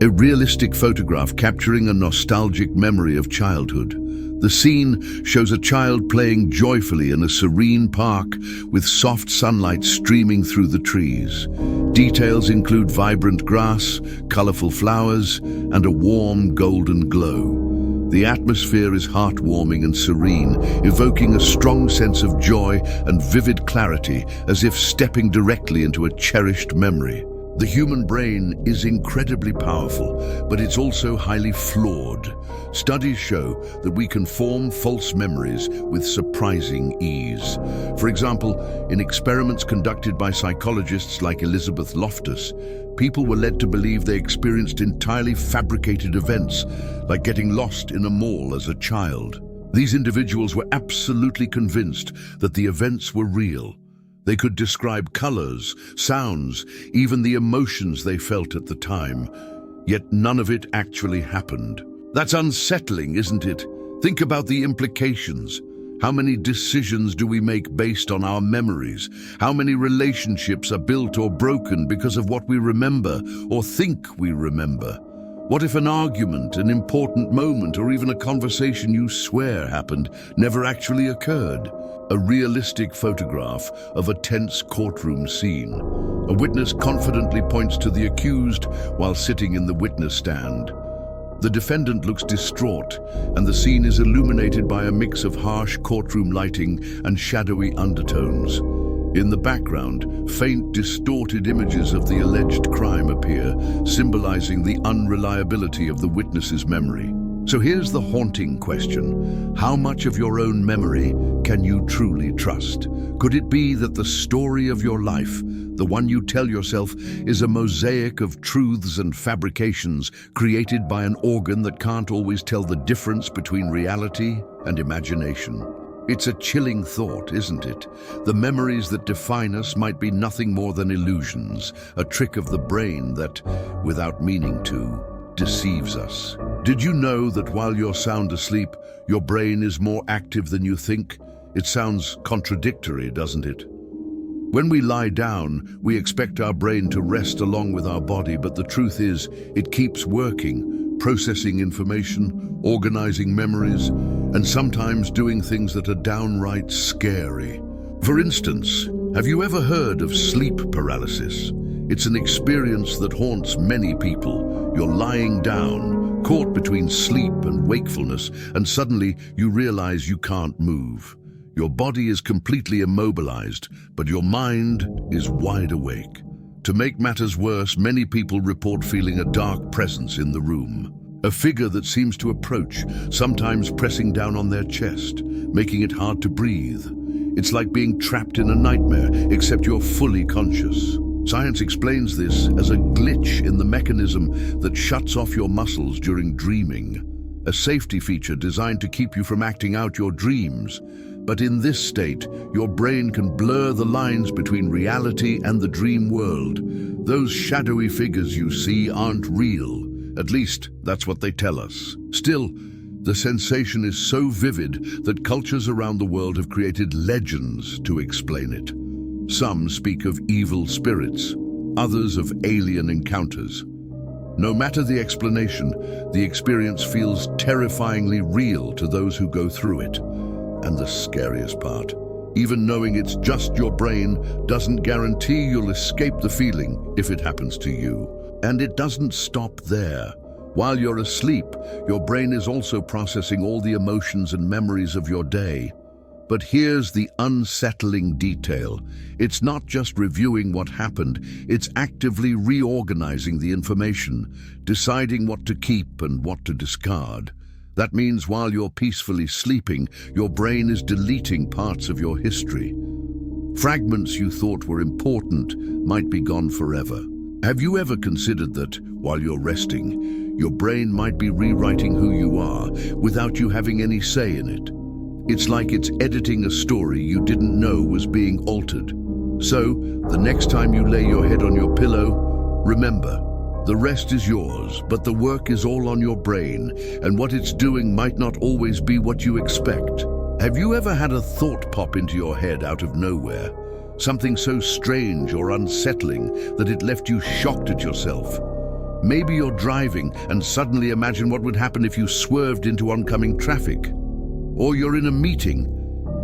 A realistic photograph capturing a nostalgic memory of childhood. The scene shows a child playing joyfully in a serene park with soft sunlight streaming through the trees. Details include vibrant grass, colorful flowers, and a warm golden glow. The atmosphere is heartwarming and serene, evoking a strong sense of joy and vivid clarity, as if stepping directly into a cherished memory. The human brain is incredibly powerful, but it's also highly flawed. Studies show that we can form false memories with surprising ease. For example, in experiments conducted by psychologists like Elizabeth Loftus, people were led to believe they experienced entirely fabricated events, like getting lost in a mall as a child. These individuals were absolutely convinced that the events were real. They could describe colors, sounds, even the emotions they felt at the time, yet none of it actually happened. That's unsettling, isn't it? Think about the implications. How many decisions do we make based on our memories? How many relationships are built or broken because of what we remember or think we remember? What if an argument, an important moment, or even a conversation you swear happened never actually occurred? A realistic photograph of a tense courtroom scene. A witness confidently points to the accused while sitting in the witness stand. The defendant looks distraught, and the scene is illuminated by a mix of harsh courtroom lighting and shadowy undertones. In the background, faint, distorted images of the alleged crime appear, symbolizing the unreliability of the witness's memory. So here's the haunting question. How much of your own memory can you truly trust? Could it be that the story of your life, the one you tell yourself, is a mosaic of truths and fabrications created by an organ that can't always tell the difference between reality and imagination? It's a chilling thought, isn't it? The memories that define us might be nothing more than illusions, a trick of the brain that, without meaning to, deceives us. Did you know that while you're sound asleep, your brain is more active than you think? It sounds contradictory, doesn't it? When we lie down, we expect our brain to rest along with our body, but the truth is, it keeps working, processing information, organizing memories, and sometimes doing things that are downright scary. For instance, have you ever heard of sleep paralysis? It's an experience that haunts many people. You're lying down, caught between sleep and wakefulness, and suddenly you realize you can't move. Your body is completely immobilized, but your mind is wide awake. To make matters worse, many people report feeling a dark presence in the room. A figure that seems to approach, sometimes pressing down on their chest, making it hard to breathe. It's like being trapped in a nightmare, except you're fully conscious. Science explains this as a glitch in the mechanism that shuts off your muscles during dreaming, a safety feature designed to keep you from acting out your dreams. But in this state, your brain can blur the lines between reality and the dream world. Those shadowy figures you see aren't real. At least, that's what they tell us. Still, the sensation is so vivid that cultures around the world have created legends to explain it. Some speak of evil spirits, others of alien encounters. No matter the explanation, the experience feels terrifyingly real to those who go through it. And the scariest part, even knowing it's just your brain doesn't guarantee you'll escape the feeling if it happens to you. And it doesn't stop there. While you're asleep, your brain is also processing all the emotions and memories of your day. But here's the unsettling detail. It's not just reviewing what happened, it's actively reorganizing the information, deciding what to keep and what to discard. That means while you're peacefully sleeping, your brain is deleting parts of your history. Fragments you thought were important might be gone forever. Have you ever considered that, while you're resting, your brain might be rewriting who you are without you having any say in it? It's like it's editing a story you didn't know was being altered. So, the next time you lay your head on your pillow, remember, the rest is yours, but the work is all on your brain, and what it's doing might not always be what you expect. Have you ever had a thought pop into your head out of nowhere? Something so strange or unsettling that it left you shocked at yourself? Maybe you're driving and suddenly imagine what would happen if you swerved into oncoming traffic. Or you're in a meeting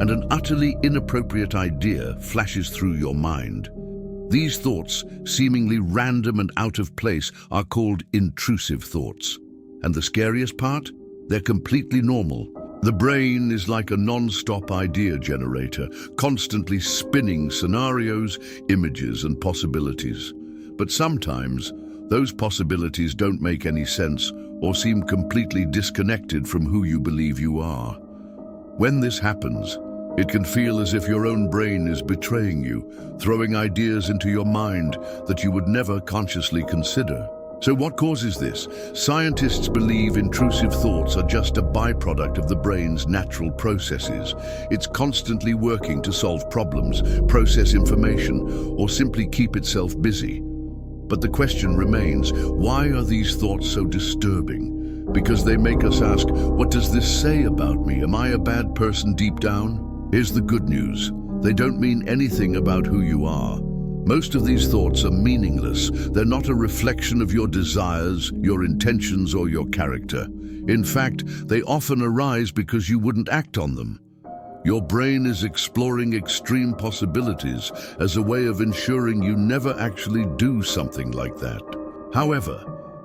and an utterly inappropriate idea flashes through your mind. These thoughts, seemingly random and out of place, are called intrusive thoughts. And the scariest part? They're completely normal. The brain is like a non-stop idea generator, constantly spinning scenarios, images, and possibilities. But sometimes, those possibilities don't make any sense or seem completely disconnected from who you believe you are. When this happens, it can feel as if your own brain is betraying you, throwing ideas into your mind that you would never consciously consider. So what causes this? Scientists believe intrusive thoughts are just a byproduct of the brain's natural processes. It's constantly working to solve problems, process information, or simply keep itself busy. But the question remains, why are these thoughts so disturbing? Because they make us ask, what does this say about me? Am I a bad person deep down? Here's the good news. They don't mean anything about who you are. Most of these thoughts are meaningless. They're not a reflection of your desires, your intentions, or your character. In fact, they often arise because you wouldn't act on them. Your brain is exploring extreme possibilities as a way of ensuring you never actually do something like that. However,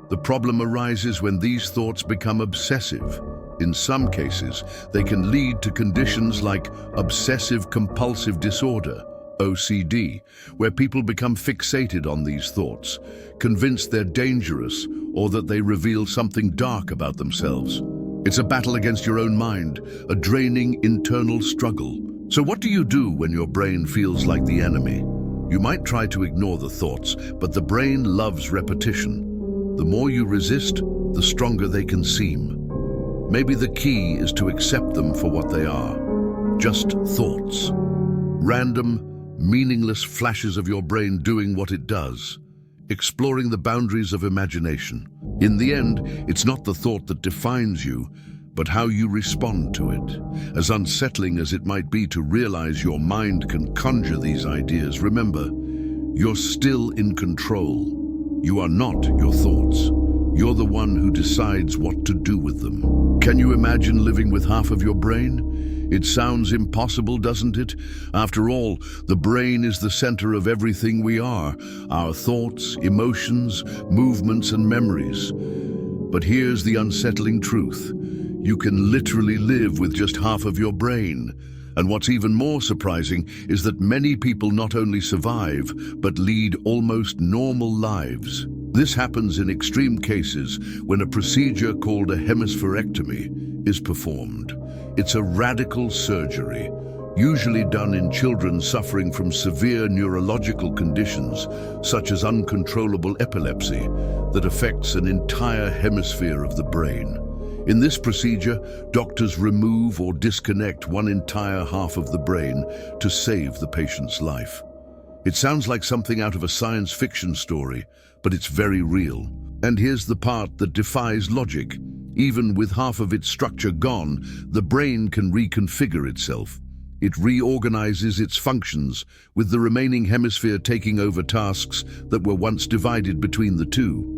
the problem arises when these thoughts become obsessive. In some cases, they can lead to conditions like obsessive compulsive disorder, OCD, where people become fixated on these thoughts, convinced they're dangerous or that they reveal something dark about themselves. It's a battle against your own mind, a draining internal struggle. So what do you do when your brain feels like the enemy? You might try to ignore the thoughts, but the brain loves repetition. The more you resist, the stronger they can seem. Maybe the key is to accept them for what they are. Just thoughts. Random, meaningless flashes of your brain doing what it does, exploring the boundaries of imagination. In the end, it's not the thought that defines you, but how you respond to it. As unsettling as it might be to realize your mind can conjure these ideas, remember, you're still in control. You are not your thoughts. You're the one who decides what to do with them. Can you imagine living with half of your brain? It sounds impossible, doesn't it? After all, the brain is the center of everything we are, our thoughts, emotions, movements, and memories. But here's the unsettling truth. You can literally live with just half of your brain. And what's even more surprising is that many people not only survive, but lead almost normal lives. This happens in extreme cases when a procedure called a hemispherectomy is performed. It's a radical surgery, usually done in children suffering from severe neurological conditions, such as uncontrollable epilepsy, that affects an entire hemisphere of the brain. In this procedure, doctors remove or disconnect one entire half of the brain to save the patient's life. It sounds like something out of a science fiction story, but it's very real. And here's the part that defies logic. Even with half of its structure gone, the brain can reconfigure itself. It reorganizes its functions, with the remaining hemisphere taking over tasks that were once divided between the two.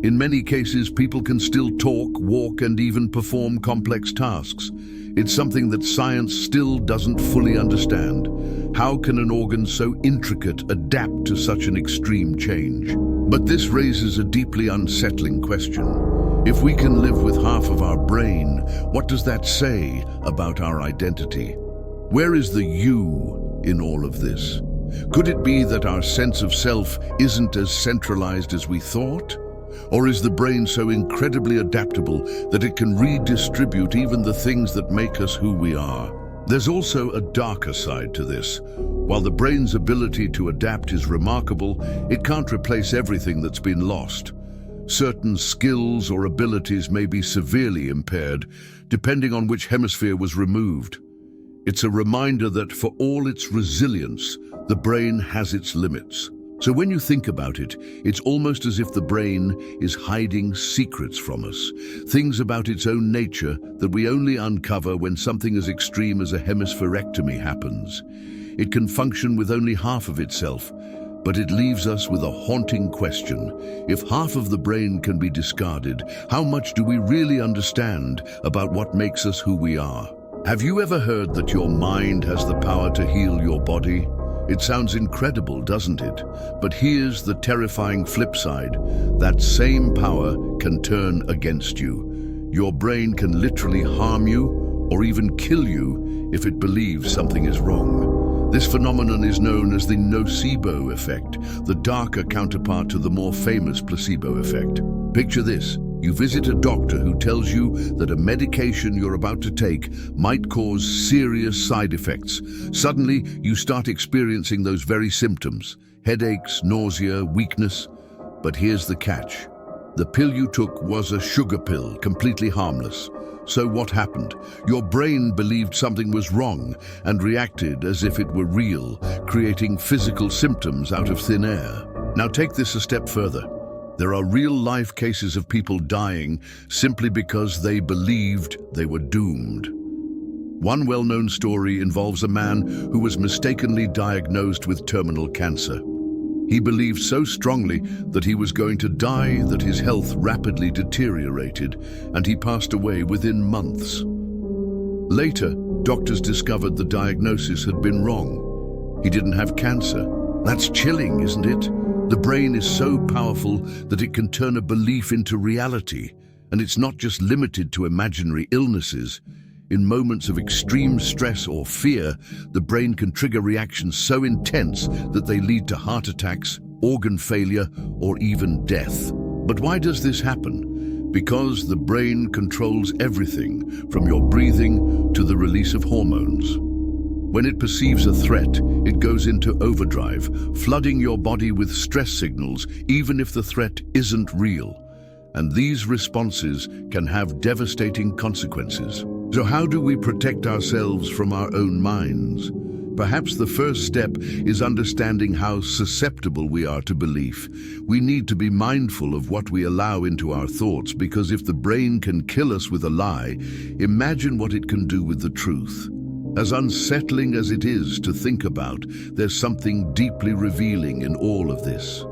In many cases, people can still talk, walk, and even perform complex tasks. It's something that science still doesn't fully understand. How can an organ so intricate adapt to such an extreme change? But this raises a deeply unsettling question. If we can live with half of our brain, what does that say about our identity? Where is the you in all of this? Could it be that our sense of self isn't as centralized as we thought? Or is the brain so incredibly adaptable that it can redistribute even the things that make us who we are? There's also a darker side to this. While the brain's ability to adapt is remarkable, it can't replace everything that's been lost. Certain skills or abilities may be severely impaired, depending on which hemisphere was removed. It's a reminder that for all its resilience, the brain has its limits. So when you think about it, it's almost as if the brain is hiding secrets from us, things about its own nature that we only uncover when something as extreme as a hemispherectomy happens. It can function with only half of itself, But it leaves us with a haunting question. If half of the brain can be discarded, how much do we really understand about what makes us who we are? Have you ever heard that your mind has the power to heal your body? It sounds incredible, doesn't it? But here's the terrifying flip side. That same power can turn against you. Your brain can literally harm you or even kill you if it believes something is wrong. This phenomenon is known as the Nobo Effect, the darker counterpart to the more famous placebo effect. Picture this. You visit a doctor who tells you that a medication you're about to take might cause serious side effects. Suddenly, you start experiencing those very symptoms: headaches, nausea, weakness. But here's the catch. The pill you took was a sugar pill, completely harmless. So what happened? Your brain believed something was wrong and reacted as if it were real, creating physical symptoms out of thin air. Now take this a step further. There are real-life cases of people dying simply because they believed they were doomed. One well-known story involves a man who was mistakenly diagnosed with terminal cancer. He believed so strongly that he was going to die that his health rapidly deteriorated, and he passed away within months. Later, doctors discovered the diagnosis had been wrong. He didn't have cancer. That's chilling, isn't it? The brain is so powerful that it can turn a belief into reality, and it's not just limited to imaginary illnesses. In moments of extreme stress or fear, the brain can trigger reactions so intense that they lead to heart attacks, organ failure, or even death. But why does this happen? Because the brain controls everything, from your breathing to the release of hormones. When it perceives a threat, it goes into overdrive, flooding your body with stress signals, even if the threat isn't real. And these responses can have devastating consequences. So how do we protect ourselves from our own minds? Perhaps the first step is understanding how susceptible we are to belief. We need to be mindful of what we allow into our thoughts, because if the brain can kill us with a lie, imagine what it can do with the truth. As unsettling as it is to think about, there's something deeply revealing in all of this.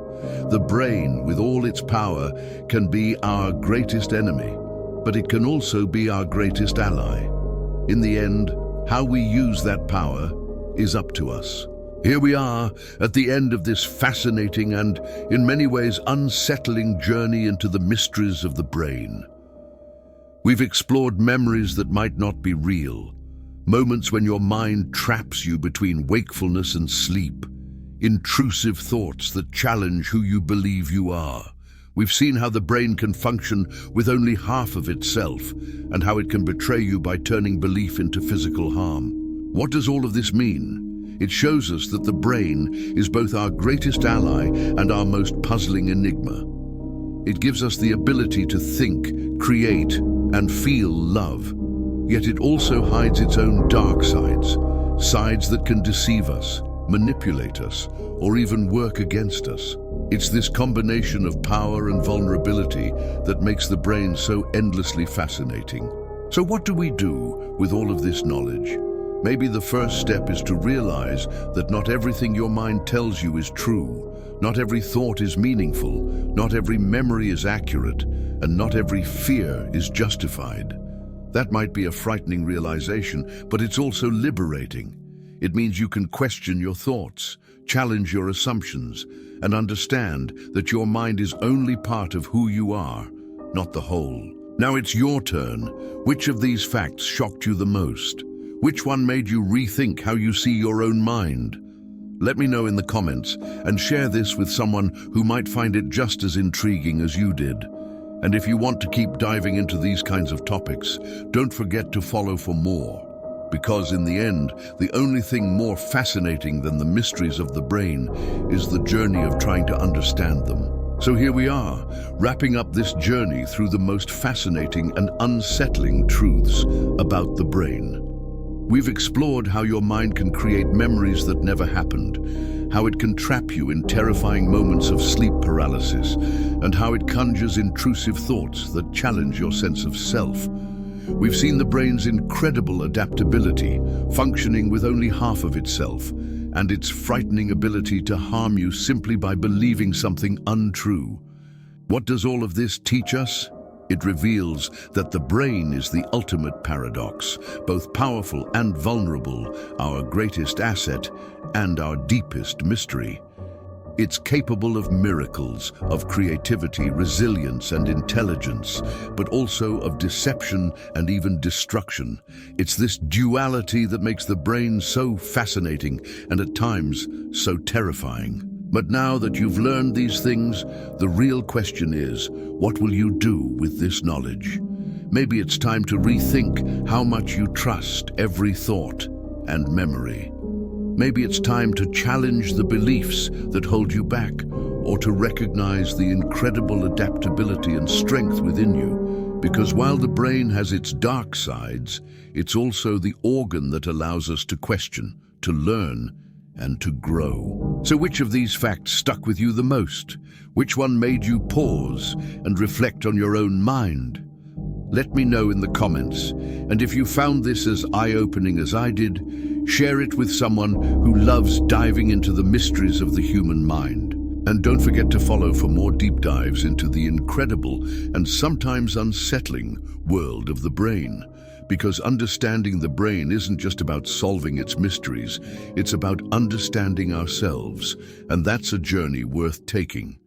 The brain, with all its power, can be our greatest enemy, but it can also be our greatest ally. In the end, how we use that power is up to us. Here we are at the end of this fascinating and, in many ways, unsettling journey into the mysteries of the brain. We've explored memories that might not be real, moments when your mind traps you between wakefulness and sleep, intrusive thoughts that challenge who you believe you are. We've seen how the brain can function with only half of itself, and how it can betray you by turning belief into physical harm. What does all of this mean? It shows us that the brain is both our greatest ally and our most puzzling enigma. It gives us the ability to think, create, and feel love. Yet it also hides its own dark sides, sides that can deceive us, manipulate us, or even work against us. It's this combination of power and vulnerability that makes the brain so endlessly fascinating. So what do we do with all of this knowledge? Maybe the first step is to realize that not everything your mind tells you is true. Not every thought is meaningful, not every memory is accurate, and not every fear is justified. That might be a frightening realization, but it's also liberating. It means you can question your thoughts, challenge your assumptions, and understand that your mind is only part of who you are, not the whole. Now it's your turn. Which of these facts shocked you the most? Which one made you rethink how you see your own mind? Let me know in the comments, and share this with someone who might find it just as intriguing as you did. And if you want to keep diving into these kinds of topics, don't forget to follow for more. Because in the end, the only thing more fascinating than the mysteries of the brain is the journey of trying to understand them. So here we are, wrapping up this journey through the most fascinating and unsettling truths about the brain. We've explored how your mind can create memories that never happened, how it can trap you in terrifying moments of sleep paralysis, and how it conjures intrusive thoughts that challenge your sense of self. We've seen the brain's incredible adaptability, functioning with only half of itself, and its frightening ability to harm you simply by believing something untrue. What does all of this teach us? It reveals that the brain is the ultimate paradox, both powerful and vulnerable, our greatest asset and our deepest mystery. It's capable of miracles, of creativity, resilience, and intelligence, but also of deception and even destruction. It's this duality that makes the brain so fascinating and at times so terrifying. But now that you've learned these things, the real question is, what will you do with this knowledge? Maybe it's time to rethink how much you trust every thought and memory. Maybe it's time to challenge the beliefs that hold you back, or to recognize the incredible adaptability and strength within you. Because while the brain has its dark sides, it's also the organ that allows us to question, to learn, and to grow. So which of these facts stuck with you the most? Which one made you pause and reflect on your own mind? Let me know in the comments, and if you found this as eye-opening as I did, share it with someone who loves diving into the mysteries of the human mind. And don't forget to follow for more deep dives into the incredible and sometimes unsettling world of the brain. Because understanding the brain isn't just about solving its mysteries, it's about understanding ourselves, and that's a journey worth taking.